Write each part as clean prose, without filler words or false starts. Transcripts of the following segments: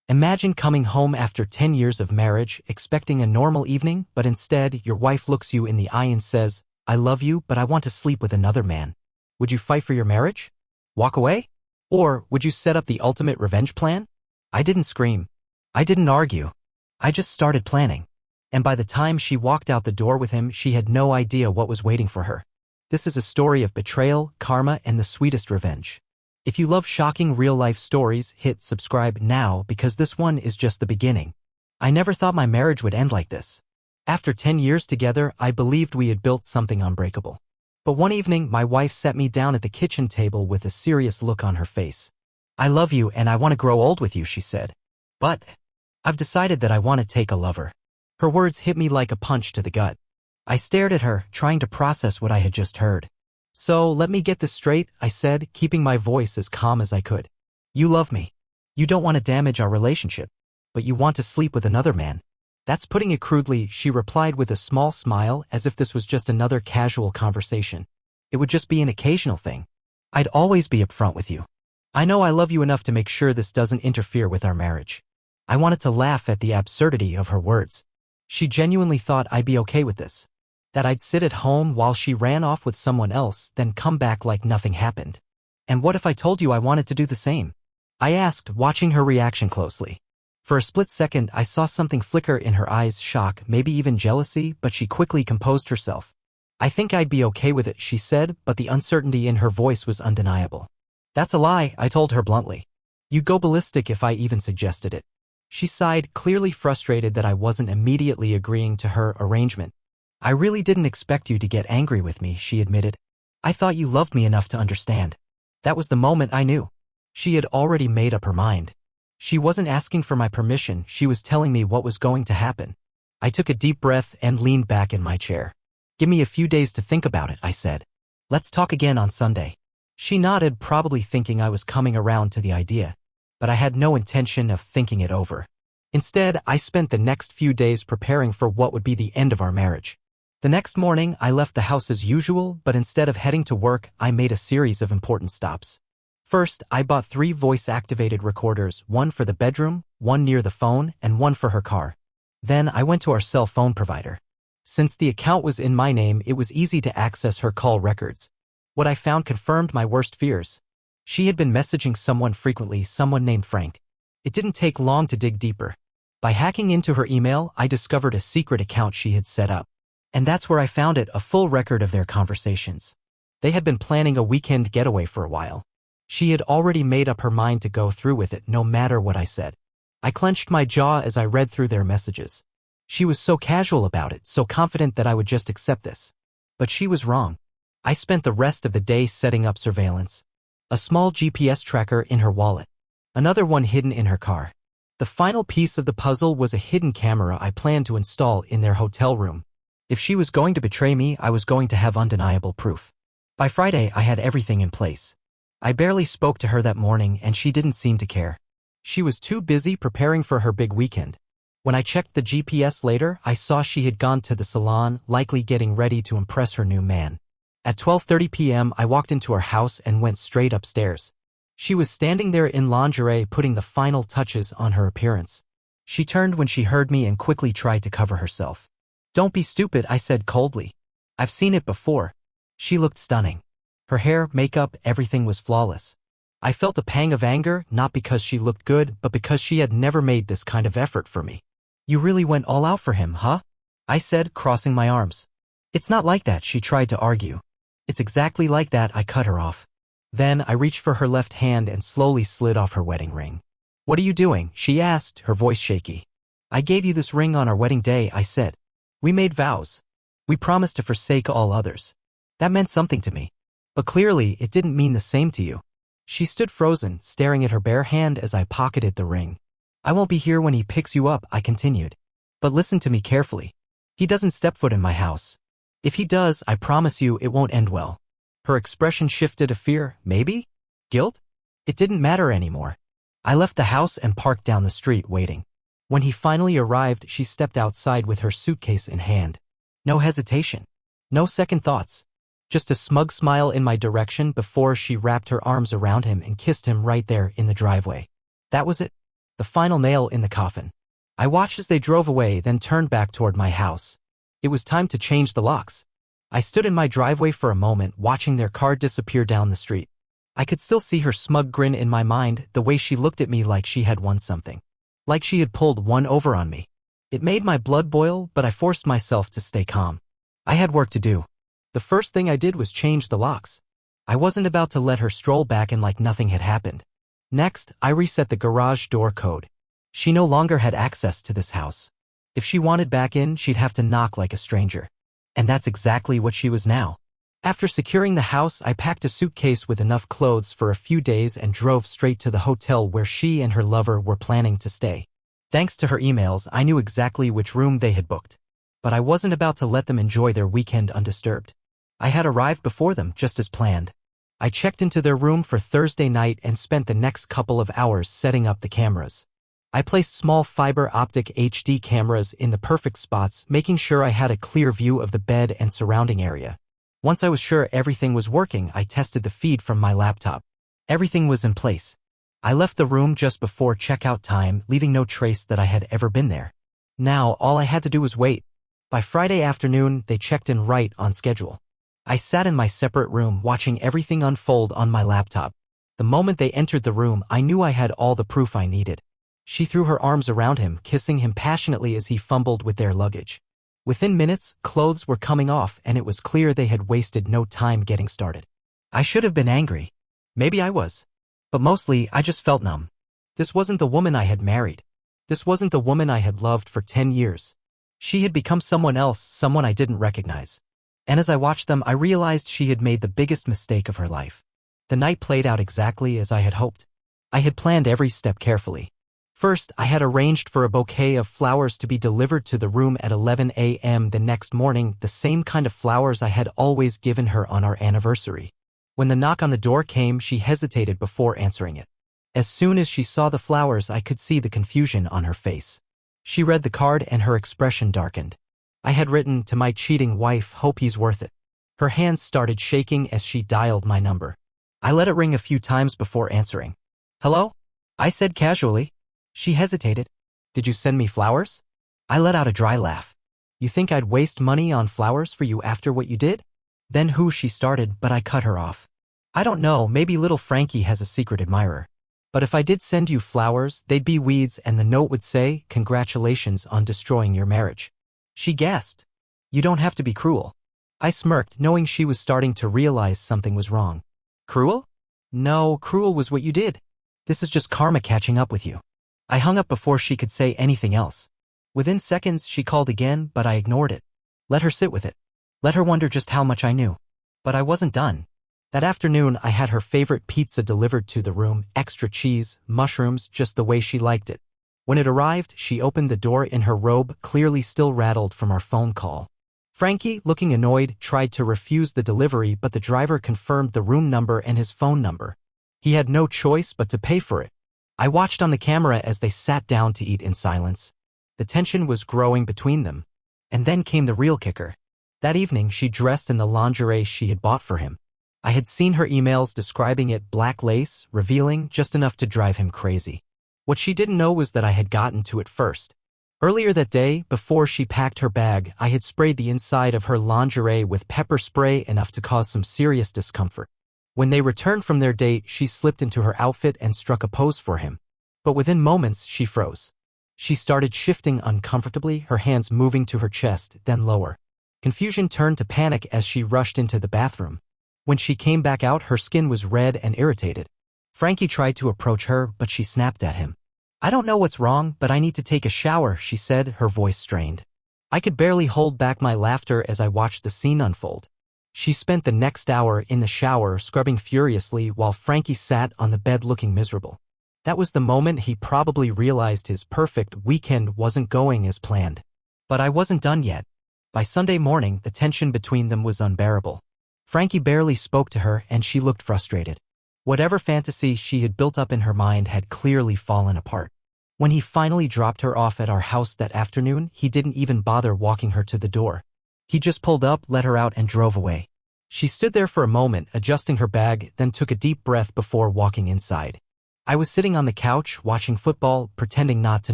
Imagine coming home after 10 years of marriage, expecting a normal evening, but instead, your wife looks you in the eye and says, "I love you, but I want to sleep with another man." Would you fight for your marriage? Walk away? Or would you set up the ultimate revenge plan? I didn't scream. I didn't argue. I just started planning. And by the time she walked out the door with him, she had no idea what was waiting for her. This is a story of betrayal, karma, and the sweetest revenge. If you love shocking real-life stories, hit subscribe now because this one is just the beginning. I never thought my marriage would end like this. After 10 years together, I believed we had built something unbreakable. But one evening, my wife sat me down at the kitchen table with a serious look on her face. "I love you and I want to grow old with you," she said. "But I've decided that I want to take a lover." Her words hit me like a punch to the gut. I stared at her, trying to process what I had just heard. "So let me get this straight," I said, keeping my voice as calm as I could. "You love me. You don't want to damage our relationship, but you want to sleep with another man." "That's putting it crudely," she replied with a small smile, as if this was just another casual conversation. "It would just be an occasional thing. I'd always be upfront with you. I know I love you enough to make sure this doesn't interfere with our marriage." I wanted to laugh at the absurdity of her words. She genuinely thought I'd be okay with this. That I'd sit at home while she ran off with someone else, then come back like nothing happened. "And what if I told you I wanted to do the same?" I asked, watching her reaction closely. For a split second, I saw something flicker in her eyes, shock, maybe even jealousy, but she quickly composed herself. "I think I'd be okay with it," she said, but the uncertainty in her voice was undeniable. "That's a lie," I told her bluntly. "You'd go ballistic if I even suggested it." She sighed, clearly frustrated that I wasn't immediately agreeing to her arrangement. "I really didn't expect you to get angry with me," she admitted. "I thought you loved me enough to understand." That was the moment I knew. She had already made up her mind. She wasn't asking for my permission, she was telling me what was going to happen. I took a deep breath and leaned back in my chair. "Give me a few days to think about it," I said. "Let's talk again on Sunday." She nodded, probably thinking I was coming around to the idea. But I had no intention of thinking it over. Instead, I spent the next few days preparing for what would be the end of our marriage. The next morning, I left the house as usual, but instead of heading to work, I made a series of important stops. First, I bought 3 voice-activated recorders, one for the bedroom, one near the phone, and one for her car. Then I went to our cell phone provider. Since the account was in my name, it was easy to access her call records. What I found confirmed my worst fears. She had been messaging someone frequently, someone named Frank. It didn't take long to dig deeper. By hacking into her email, I discovered a secret account she had set up. And that's where I found it, a full record of their conversations. They had been planning a weekend getaway for a while. She had already made up her mind to go through with it, no matter what I said. I clenched my jaw as I read through their messages. She was so casual about it, so confident that I would just accept this. But she was wrong. I spent the rest of the day setting up surveillance. A small GPS tracker in her wallet. Another one hidden in her car. The final piece of the puzzle was a hidden camera I planned to install in their hotel room. If she was going to betray me, I was going to have undeniable proof. By Friday, I had everything in place. I barely spoke to her that morning, and she didn't seem to care. She was too busy preparing for her big weekend. When I checked the GPS later, I saw she had gone to the salon, likely getting ready to impress her new man. At 12:30 p.m., I walked into her house and went straight upstairs. She was standing there in lingerie, putting the final touches on her appearance. She turned when she heard me and quickly tried to cover herself. "Don't be stupid," I said coldly. "I've seen it before." She looked stunning. Her hair, makeup, everything was flawless. I felt a pang of anger, not because she looked good, but because she had never made this kind of effort for me. "You really went all out for him, huh?" I said, crossing my arms. "It's not like that," she tried to argue. "It's exactly like that," I cut her off. Then I reached for her left hand and slowly slid off her wedding ring. "What are you doing?" she asked, her voice shaky. "I gave you this ring on our wedding day," I said. "We made vows. We promised to forsake all others. That meant something to me. But clearly, it didn't mean the same to you." She stood frozen, staring at her bare hand as I pocketed the ring. "I won't be here when he picks you up," I continued. "But listen to me carefully. He doesn't step foot in my house. If he does, I promise you it won't end well." Her expression shifted to fear, maybe? Guilt? It didn't matter anymore. I left the house and parked down the street, waiting. When he finally arrived, she stepped outside with her suitcase in hand. No hesitation. No second thoughts. Just a smug smile in my direction before she wrapped her arms around him and kissed him right there in the driveway. That was it. The final nail in the coffin. I watched as they drove away, then turned back toward my house. It was time to change the locks. I stood in my driveway for a moment, watching their car disappear down the street. I could still see her smug grin in my mind, the way she looked at me like she had won something. Like she had pulled one over on me. It made my blood boil, but I forced myself to stay calm. I had work to do. The first thing I did was change the locks. I wasn't about to let her stroll back in like nothing had happened. Next, I reset the garage door code. She no longer had access to this house. If she wanted back in, she'd have to knock like a stranger. And that's exactly what she was now. After securing the house, I packed a suitcase with enough clothes for a few days and drove straight to the hotel where she and her lover were planning to stay. Thanks to her emails, I knew exactly which room they had booked. But I wasn't about to let them enjoy their weekend undisturbed. I had arrived before them, just as planned. I checked into their room for Thursday night and spent the next couple of hours setting up the cameras. I placed small fiber optic HD cameras in the perfect spots, making sure I had a clear view of the bed and surrounding area. Once I was sure everything was working, I tested the feed from my laptop. Everything was in place. I left the room just before checkout time, leaving no trace that I had ever been there. Now, all I had to do was wait. By Friday afternoon, they checked in right on schedule. I sat in my separate room, watching everything unfold on my laptop. The moment they entered the room, I knew I had all the proof I needed. She threw her arms around him, kissing him passionately as he fumbled with their luggage. Within minutes, clothes were coming off, and it was clear they had wasted no time getting started. I should have been angry. Maybe I was. But mostly, I just felt numb. This wasn't the woman I had married. This wasn't the woman I had loved for 10 years. She had become someone else, someone I didn't recognize. And as I watched them, I realized she had made the biggest mistake of her life. The night played out exactly as I had hoped. I had planned every step carefully. First, I had arranged for a bouquet of flowers to be delivered to the room at 11 a.m. the next morning, the same kind of flowers I had always given her on our anniversary. When the knock on the door came, she hesitated before answering it. As soon as she saw the flowers, I could see the confusion on her face. She read the card and her expression darkened. I had written, "To my cheating wife, hope he's worth it." Her hands started shaking as she dialed my number. I let it ring a few times before answering. "Hello?" I said casually. She hesitated. "Did you send me flowers?" I let out a dry laugh. "You think I'd waste money on flowers for you after what you did?" "Then who?" she started, but I cut her off. "I don't know, maybe little Frankie has a secret admirer. But if I did send you flowers, they'd be weeds and the note would say, 'Congratulations on destroying your marriage.'" She gasped. "You don't have to be cruel." I smirked, knowing she was starting to realize something was wrong. "Cruel? No, cruel was what you did. This is just karma catching up with you." I hung up before she could say anything else. Within seconds, she called again, but I ignored it. Let her sit with it. Let her wonder just how much I knew. But I wasn't done. That afternoon, I had her favorite pizza delivered to the room, extra cheese, mushrooms, just the way she liked it. When it arrived, she opened the door in her robe, clearly still rattled from our phone call. Frankie, looking annoyed, tried to refuse the delivery, but the driver confirmed the room number and his phone number. He had no choice but to pay for it. I watched on the camera as they sat down to eat in silence. The tension was growing between them. And then came the real kicker. That evening, she dressed in the lingerie she had bought for him. I had seen her emails describing it black lace, revealing, just enough to drive him crazy. What she didn't know was that I had gotten to it first. Earlier that day, before she packed her bag, I had sprayed the inside of her lingerie with pepper spray enough to cause some serious discomfort. When they returned from their date, she slipped into her outfit and struck a pose for him. But within moments, she froze. She started shifting uncomfortably, her hands moving to her chest, then lower. Confusion turned to panic as she rushed into the bathroom. When she came back out, her skin was red and irritated. Frankie tried to approach her, but she snapped at him. "I don't know what's wrong, but I need to take a shower," she said, her voice strained. I could barely hold back my laughter as I watched the scene unfold. She spent the next hour in the shower, scrubbing furiously while Frankie sat on the bed looking miserable. That was the moment he probably realized his perfect weekend wasn't going as planned. But I wasn't done yet. By Sunday morning, the tension between them was unbearable. Frankie barely spoke to her, and she looked frustrated. Whatever fantasy she had built up in her mind had clearly fallen apart. When he finally dropped her off at our house that afternoon, he didn't even bother walking her to the door. He just pulled up, let her out, and drove away. She stood there for a moment, adjusting her bag, then took a deep breath before walking inside. I was sitting on the couch, watching football, pretending not to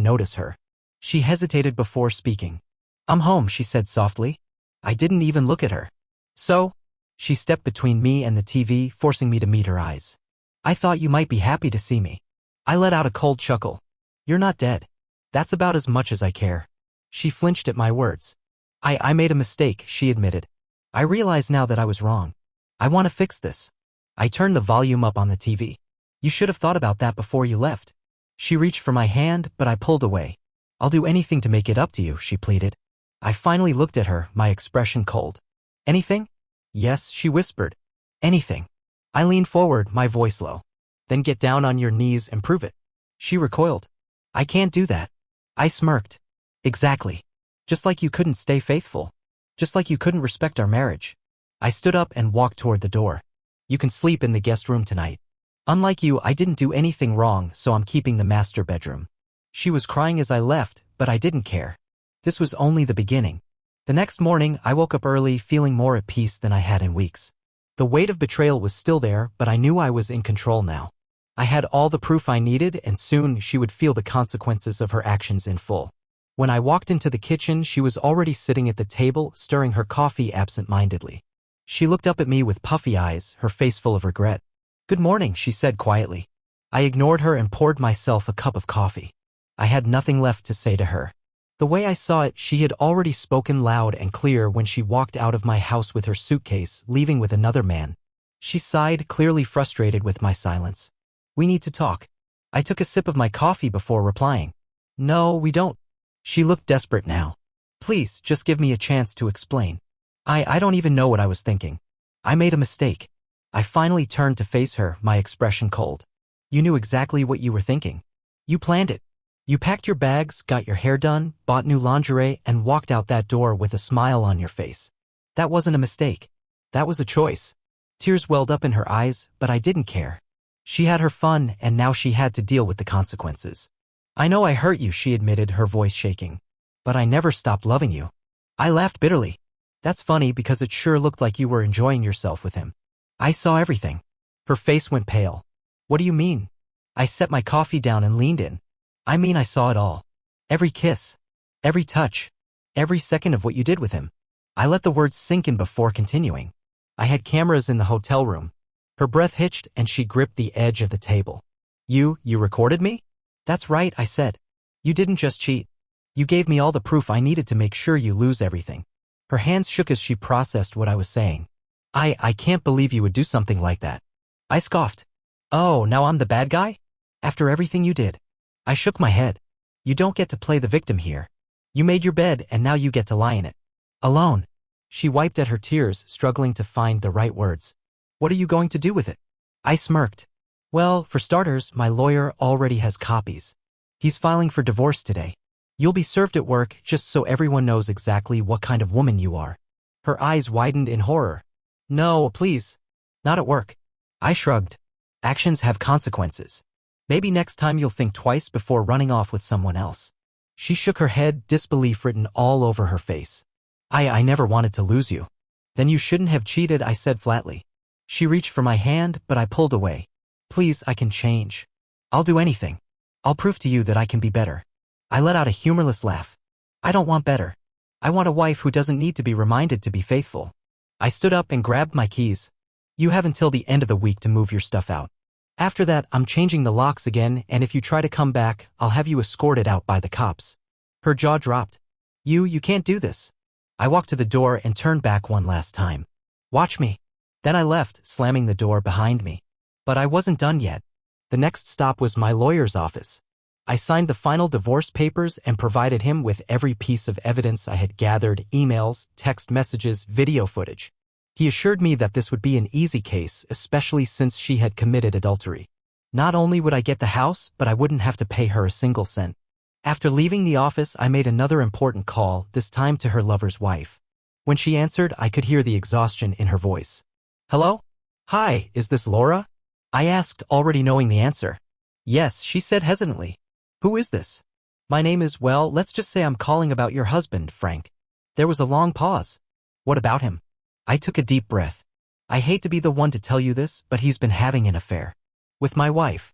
notice her. She hesitated before speaking. "I'm home," she said softly. I didn't even look at her. "So?" She stepped between me and the TV, forcing me to meet her eyes. "I thought you might be happy to see me." I let out a cold chuckle. "You're not dead. That's about as much as I care." She flinched at my words. I made a mistake," she admitted. "I realize now that I was wrong. I want to fix this." I turned the volume up on the TV. "You should have thought about that before you left." She reached for my hand, but I pulled away. "I'll do anything to make it up to you," she pleaded. I finally looked at her, my expression cold. "Anything?" "Yes," she whispered. "Anything." I leaned forward, my voice low. "Then get down on your knees and prove it." She recoiled. "I can't do that." I smirked. "Exactly. Just like you couldn't stay faithful. Just like you couldn't respect our marriage." I stood up and walked toward the door. "You can sleep in the guest room tonight. Unlike you, I didn't do anything wrong, so I'm keeping the master bedroom." She was crying as I left, but I didn't care. This was only the beginning. The next morning, I woke up early, feeling more at peace than I had in weeks. The weight of betrayal was still there, but I knew I was in control now. I had all the proof I needed, and soon she would feel the consequences of her actions in full. When I walked into the kitchen, she was already sitting at the table, stirring her coffee absent-mindedly. She looked up at me with puffy eyes, her face full of regret. "Good morning," she said quietly. I ignored her and poured myself a cup of coffee. I had nothing left to say to her. The way I saw it, she had already spoken loud and clear when she walked out of my house with her suitcase, leaving with another man. She sighed, clearly frustrated with my silence. "We need to talk." I took a sip of my coffee before replying. "No, we don't." She looked desperate now. "Please, just give me a chance to explain. I don't even know what I was thinking. I made a mistake." I finally turned to face her, my expression cold. "You knew exactly what you were thinking. You planned it. You packed your bags, got your hair done, bought new lingerie, and walked out that door with a smile on your face. That wasn't a mistake. That was a choice." Tears welled up in her eyes, but I didn't care. She had her fun, and now she had to deal with the consequences. "I know I hurt you," she admitted, her voice shaking. "But I never stopped loving you." I laughed bitterly. "That's funny because it sure looked like you were enjoying yourself with him." I saw everything. Her face went pale. "What do you mean?" I set my coffee down and leaned in. "I mean, I saw it all. Every kiss. Every touch. Every second of what you did with him." I let the words sink in before continuing. "I had cameras in the hotel room." Her breath hitched and she gripped the edge of the table. You recorded me?" "That's right," I said. "You didn't just cheat. You gave me all the proof I needed to make sure you lose everything." Her hands shook as she processed what I was saying. I can't believe you would do something like that." I scoffed. "Oh, now I'm the bad guy? After everything you did?" I shook my head. "You don't get to play the victim here. You made your bed and now you get to lie in it. Alone." She wiped at her tears, struggling to find the right words. "What are you going to do with it?" I smirked. "Well, for starters, my lawyer already has copies. He's filing for divorce today. You'll be served at work just so everyone knows exactly what kind of woman you are." Her eyes widened in horror. "No, please. Not at work." I shrugged. "Actions have consequences. Maybe next time you'll think twice before running off with someone else." She shook her head, disbelief written all over her face. I never wanted to lose you." "Then you shouldn't have cheated," I said flatly. She reached for my hand, but I pulled away. "Please, I can change. I'll do anything. I'll prove to you that I can be better." I let out a humorless laugh. "I don't want better. I want a wife who doesn't need to be reminded to be faithful." I stood up and grabbed my keys. "You have until the end of the week to move your stuff out. After that, I'm changing the locks again, and if you try to come back, I'll have you escorted out by the cops." Her jaw dropped. You can't do this." I walked to the door and turned back one last time. "Watch me." Then I left, slamming the door behind me. But I wasn't done yet. The next stop was my lawyer's office. I signed the final divorce papers and provided him with every piece of evidence I had gathered: emails, text messages, video footage. He assured me that this would be an easy case, especially since she had committed adultery. Not only would I get the house, but I wouldn't have to pay her a single cent. After leaving the office, I made another important call, this time to her lover's wife. When she answered, I could hear the exhaustion in her voice. "Hello? Hi, is this Laura?" I asked, already knowing the answer. "Yes," she said hesitantly. "Who is this?" "My name is, well, let's just say I'm calling about your husband, Frank." There was a long pause. "What about him?" I took a deep breath. "I hate to be the one to tell you this, but he's been having an affair. With my wife."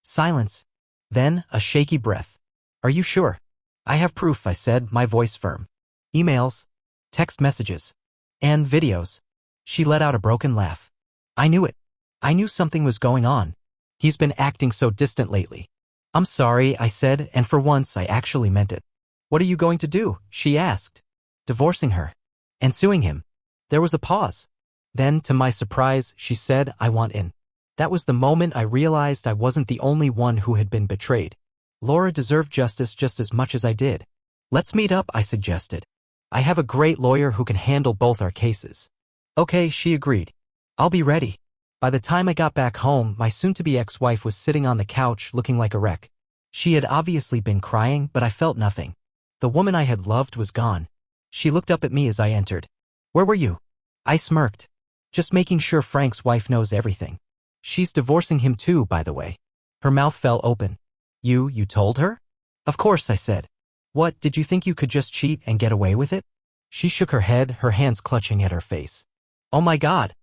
Silence. Then, a shaky breath. Are you sure? I have proof, I said, my voice firm. Emails, text messages, and videos. She let out a broken laugh. I knew it. I knew something was going on. He's been acting so distant lately. I'm sorry, I said, and for once I actually meant it. What are you going to do? She asked. Divorcing her. And suing him. There was a pause. Then, to my surprise, she said, I want in. That was the moment I realized I wasn't the only one who had been betrayed. Laura deserved justice just as much as I did. Let's meet up, I suggested. I have a great lawyer who can handle both our cases. Okay, she agreed. I'll be ready. By the time I got back home, my soon-to-be ex-wife was sitting on the couch looking like a wreck. She had obviously been crying, but I felt nothing. The woman I had loved was gone. She looked up at me as I entered. Where were you? I smirked. Just making sure Frank's wife knows everything. She's divorcing him too, by the way. Her mouth fell open. You told her? Of course, I said. What, did you think you could just cheat and get away with it? She shook her head, her hands clutching at her face. Oh my God.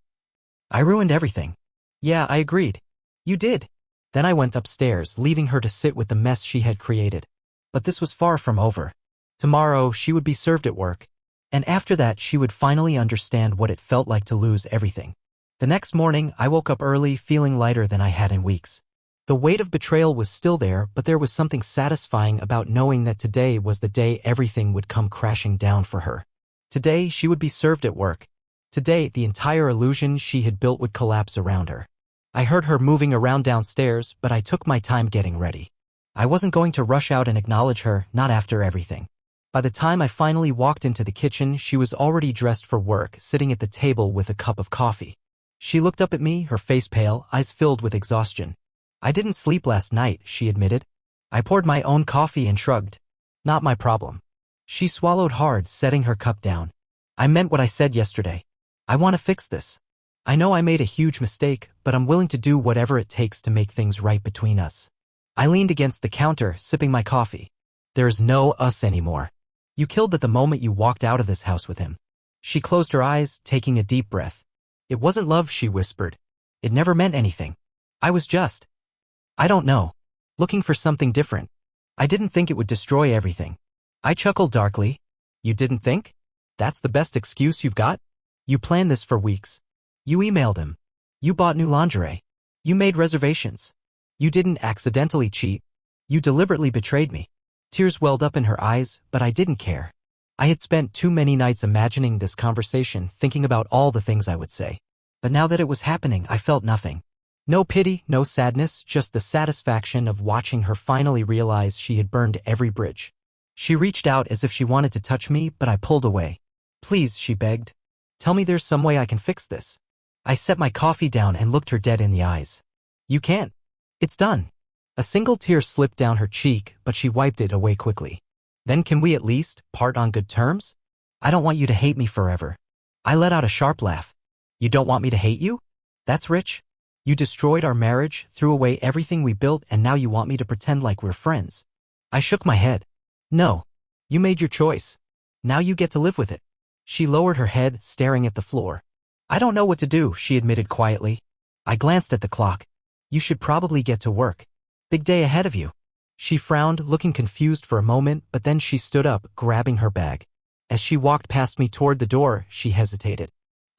I ruined everything. Yeah, I agreed. You did. Then I went upstairs, leaving her to sit with the mess she had created. But this was far from over. Tomorrow, she would be served at work. And after that, she would finally understand what it felt like to lose everything. The next morning, I woke up early, feeling lighter than I had in weeks. The weight of betrayal was still there, but there was something satisfying about knowing that today was the day everything would come crashing down for her. Today, she would be served at work. Today, the entire illusion she had built would collapse around her. I heard her moving around downstairs, but I took my time getting ready. I wasn't going to rush out and acknowledge her, not after everything. By the time I finally walked into the kitchen, she was already dressed for work, sitting at the table with a cup of coffee. She looked up at me, her face pale, eyes filled with exhaustion. I didn't sleep last night, she admitted. I poured my own coffee and shrugged. Not my problem. She swallowed hard, setting her cup down. I meant what I said yesterday. I want to fix this. I know I made a huge mistake, but I'm willing to do whatever it takes to make things right between us. I leaned against the counter, sipping my coffee. There is no us anymore. You killed at the moment you walked out of this house with him. She closed her eyes, taking a deep breath. It wasn't love, she whispered. It never meant anything. I was just, I don't know, looking for something different. I didn't think it would destroy everything. I chuckled darkly. You didn't think? That's the best excuse you've got? You planned this for weeks. You emailed him. You bought new lingerie. You made reservations. You didn't accidentally cheat. You deliberately betrayed me. Tears welled up in her eyes, but I didn't care. I had spent too many nights imagining this conversation, thinking about all the things I would say. But now that it was happening, I felt nothing. No pity, no sadness, just the satisfaction of watching her finally realize she had burned every bridge. She reached out as if she wanted to touch me, but I pulled away. Please, she begged. Tell me there's some way I can fix this. I set my coffee down and looked her dead in the eyes. You can't. It's done. A single tear slipped down her cheek, but she wiped it away quickly. Then can we at least part on good terms? I don't want you to hate me forever. I let out a sharp laugh. You don't want me to hate you? That's rich. You destroyed our marriage, threw away everything we built, and now you want me to pretend like we're friends. I shook my head. No. You made your choice. Now you get to live with it. She lowered her head, staring at the floor. I don't know what to do, she admitted quietly. I glanced at the clock. You should probably get to work. Big day ahead of you. She frowned, looking confused for a moment, but then she stood up, grabbing her bag. As she walked past me toward the door, she hesitated.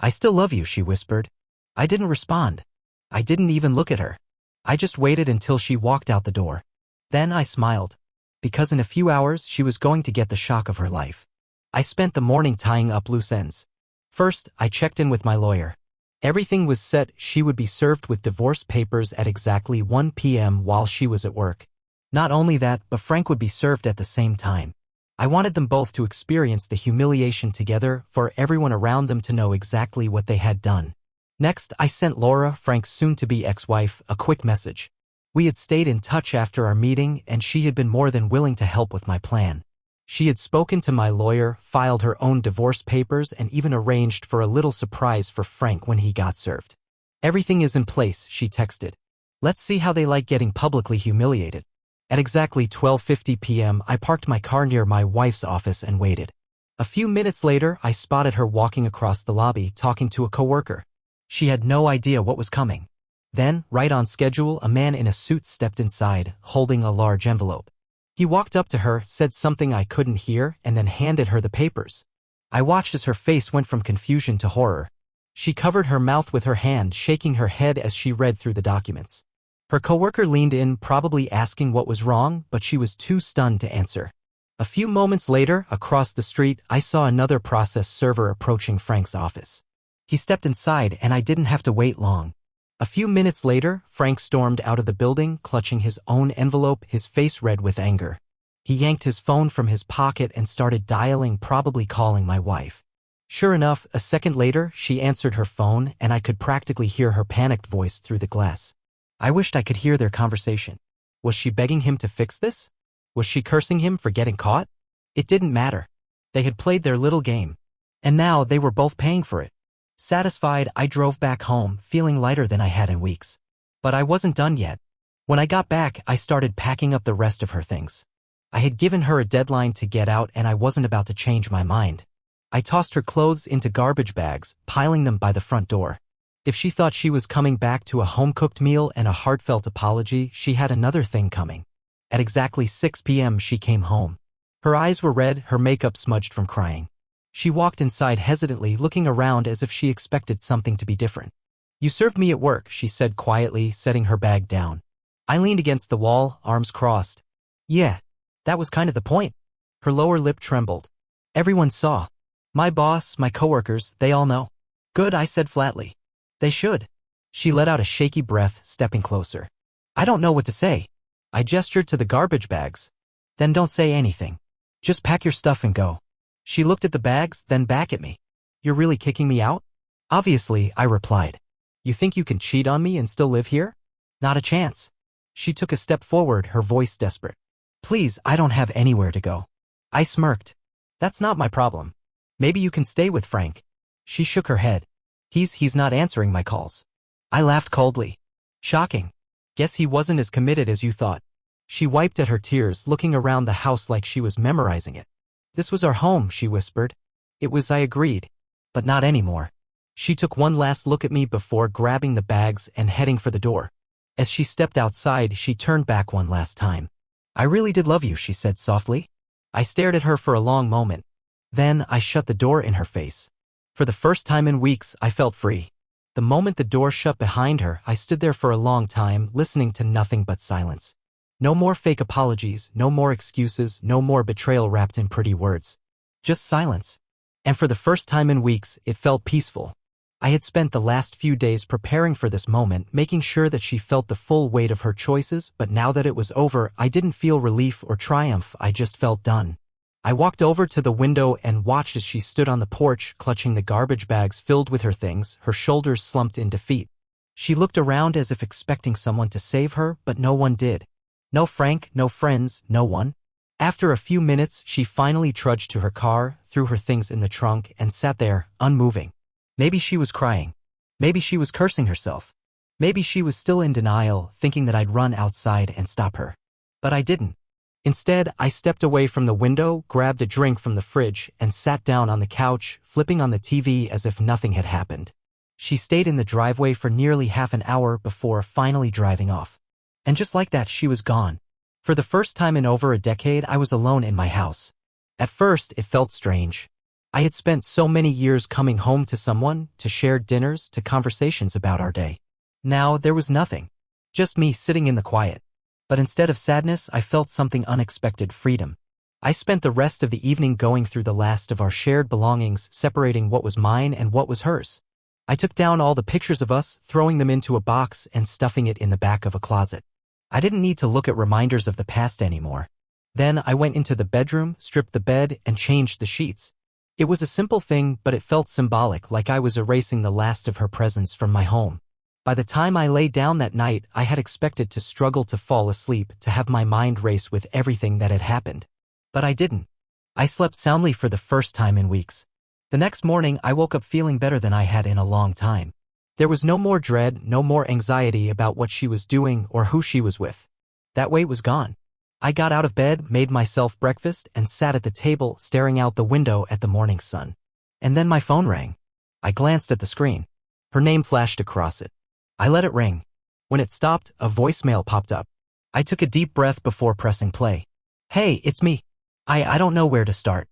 I still love you, she whispered. I didn't respond. I didn't even look at her. I just waited until she walked out the door. Then I smiled. Because in a few hours, she was going to get the shock of her life. I spent the morning tying up loose ends. First, I checked in with my lawyer. Everything was set. She would be served with divorce papers at exactly 1 p.m. while she was at work. Not only that, but Frank would be served at the same time. I wanted them both to experience the humiliation together, for everyone around them to know exactly what they had done. Next, I sent Laura, Frank's soon-to-be ex-wife, a quick message. We had stayed in touch after our meeting, and she had been more than willing to help with my plan. She had spoken to my lawyer, filed her own divorce papers, and even arranged for a little surprise for Frank when he got served. Everything is in place, she texted. Let's see how they like getting publicly humiliated. At exactly 12:50 p.m., I parked my car near my wife's office and waited. A few minutes later, I spotted her walking across the lobby, talking to a coworker. She had no idea what was coming. Then, right on schedule, a man in a suit stepped inside, holding a large envelope. He walked up to her, said something I couldn't hear, and then handed her the papers. I watched as her face went from confusion to horror. She covered her mouth with her hand, shaking her head as she read through the documents. Her coworker leaned in, probably asking what was wrong, but she was too stunned to answer. A few moments later, across the street, I saw another process server approaching Frank's office. He stepped inside, and I didn't have to wait long. A few minutes later, Frank stormed out of the building, clutching his own envelope, his face red with anger. He yanked his phone from his pocket and started dialing, probably calling my wife. Sure enough, a second later, she answered her phone, and I could practically hear her panicked voice through the glass. I wished I could hear their conversation. Was she begging him to fix this? Was she cursing him for getting caught? It didn't matter. They had played their little game. And now they were both paying for it. Satisfied, I drove back home, feeling lighter than I had in weeks. But I wasn't done yet. When I got back, I started packing up the rest of her things. I had given her a deadline to get out, and I wasn't about to change my mind. I tossed her clothes into garbage bags, piling them by the front door. If she thought she was coming back to a home-cooked meal and a heartfelt apology, she had another thing coming. At exactly 6 p.m. she came home. Her eyes were red, her makeup smudged from crying. She walked inside hesitantly, looking around as if she expected something to be different. "You served me at work," she said quietly, setting her bag down. I leaned against the wall, arms crossed. "Yeah, that was kind of the point." Her lower lip trembled. "Everyone saw. My boss, my coworkers, they all know." "Good," I said flatly. "They should." She let out a shaky breath, stepping closer. "I don't know what to say." I gestured to the garbage bags. "Then don't say anything. Just pack your stuff and go." She looked at the bags, then back at me. "You're really kicking me out?" "Obviously," I replied. "You think you can cheat on me and still live here?" "Not a chance." She took a step forward, her voice desperate. "Please, I don't have anywhere to go." I smirked. "That's not my problem. Maybe you can stay with Frank." She shook her head. He's not answering my calls." I laughed coldly. "Shocking. Guess he wasn't as committed as you thought." She wiped at her tears, looking around the house like she was memorizing it. "This was our home," she whispered. "It was," I agreed. "But not anymore." She took one last look at me before grabbing the bags and heading for the door. As she stepped outside, she turned back one last time. "I really did love you," she said softly. I stared at her for a long moment. Then I shut the door in her face. For the first time in weeks, I felt free. The moment the door shut behind her, I stood there for a long time, listening to nothing but silence. No more fake apologies, no more excuses, no more betrayal wrapped in pretty words. Just silence. And for the first time in weeks, it felt peaceful. I had spent the last few days preparing for this moment, making sure that she felt the full weight of her choices, but now that it was over, I didn't feel relief or triumph, I just felt done. I walked over to the window and watched as she stood on the porch, clutching the garbage bags filled with her things, her shoulders slumped in defeat. She looked around as if expecting someone to save her, but no one did. No Frank, no friends, no one. After a few minutes, she finally trudged to her car, threw her things in the trunk, and sat there, unmoving. Maybe she was crying. Maybe she was cursing herself. Maybe she was still in denial, thinking that I'd run outside and stop her. But I didn't. Instead, I stepped away from the window, grabbed a drink from the fridge, and sat down on the couch, flipping on the TV as if nothing had happened. She stayed in the driveway for nearly half an hour before finally driving off. And just like that, she was gone. For the first time in over a decade, I was alone in my house. At first, it felt strange. I had spent so many years coming home to someone, to shared dinners, to conversations about our day. Now, there was nothing. Just me sitting in the quiet. But instead of sadness, I felt something unexpected: freedom. I spent the rest of the evening going through the last of our shared belongings, separating what was mine and what was hers. I took down all the pictures of us, throwing them into a box and stuffing it in the back of a closet. I didn't need to look at reminders of the past anymore. Then I went into the bedroom, stripped the bed, and changed the sheets. It was a simple thing, but it felt symbolic, like I was erasing the last of her presence from my home. By the time I lay down that night, I had expected to struggle to fall asleep, to have my mind race with everything that had happened. But I didn't. I slept soundly for the first time in weeks. The next morning, I woke up feeling better than I had in a long time. There was no more dread, no more anxiety about what she was doing or who she was with. That weight was gone. I got out of bed, made myself breakfast, and sat at the table, staring out the window at the morning sun. And then my phone rang. I glanced at the screen. Her name flashed across it. I let it ring. When it stopped, a voicemail popped up. I took a deep breath before pressing play. Hey, it's me. I don't know where to start.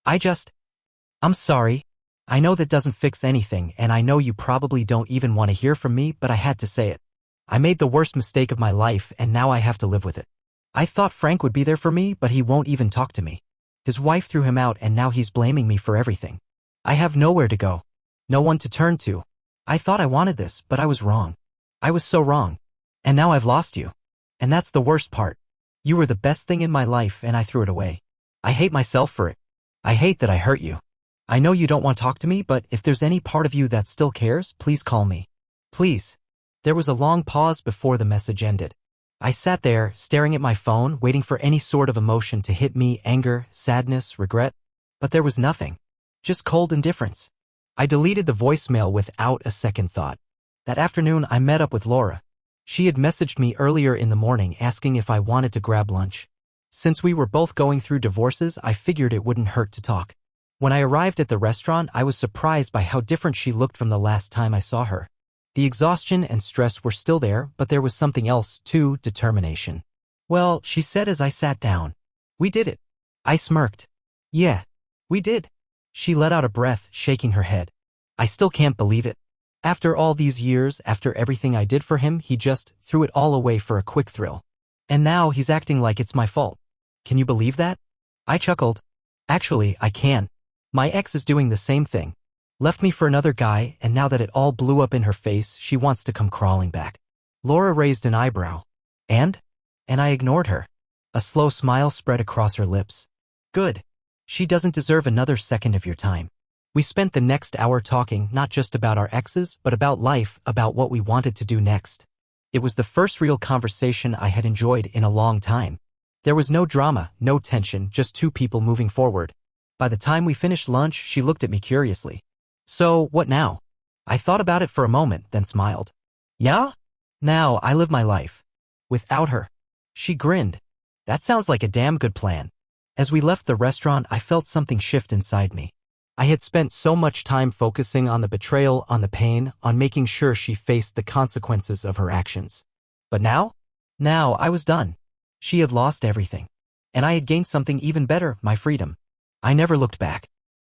I'm sorry. I know that doesn't fix anything, and I know you probably don't even want to hear from me, but I had to say it. I made the worst mistake of my life, and now I have to live with it. I thought Frank would be there for me, but he won't even talk to me. His wife threw him out, and now he's blaming me for everything. I have nowhere to go. No one to turn to. I thought I wanted this, but I was wrong. I was so wrong. And now I've lost you. And that's the worst part. You were the best thing in my life, and I threw it away. I hate myself for it. I hate that I hurt you. I know you don't want to talk to me, but if there's any part of you that still cares, please call me. Please. There was a long pause before the message ended. I sat there, staring at my phone, waiting for any sort of emotion to hit me, anger, sadness, regret. But there was nothing. Just cold indifference. I deleted the voicemail without a second thought. That afternoon, I met up with Laura. She had messaged me earlier in the morning asking if I wanted to grab lunch. Since we were both going through divorces, I figured it wouldn't hurt to talk. When I arrived at the restaurant, I was surprised by how different she looked from the last time I saw her. The exhaustion and stress were still there, but there was something else too, determination. Well, she said as I sat down. We did it. I smirked. Yeah, we did. She let out a breath, shaking her head. I still can't believe it. After all these years, after everything I did for him, he just threw it all away for a quick thrill. And now he's acting like it's my fault. Can you believe that? I chuckled. Actually, I can. My ex is doing the same thing. Left me for another guy, and now that it all blew up in her face, she wants to come crawling back. Laura raised an eyebrow. And I ignored her. A slow smile spread across her lips. Good. She doesn't deserve another second of your time. We spent the next hour talking not just about our exes, but about life, about what we wanted to do next. It was the first real conversation I had enjoyed in a long time. There was no drama, no tension, just two people moving forward. By the time we finished lunch, she looked at me curiously. So, what now? I thought about it for a moment, then smiled. Yeah? Now, I live my life. Without her. She grinned. That sounds like a damn good plan. As we left the restaurant, I felt something shift inside me. I had spent so much time focusing on the betrayal, on the pain, on making sure she faced the consequences of her actions. But now I was done. She had lost everything. And I had gained something even better, my freedom. I never looked back.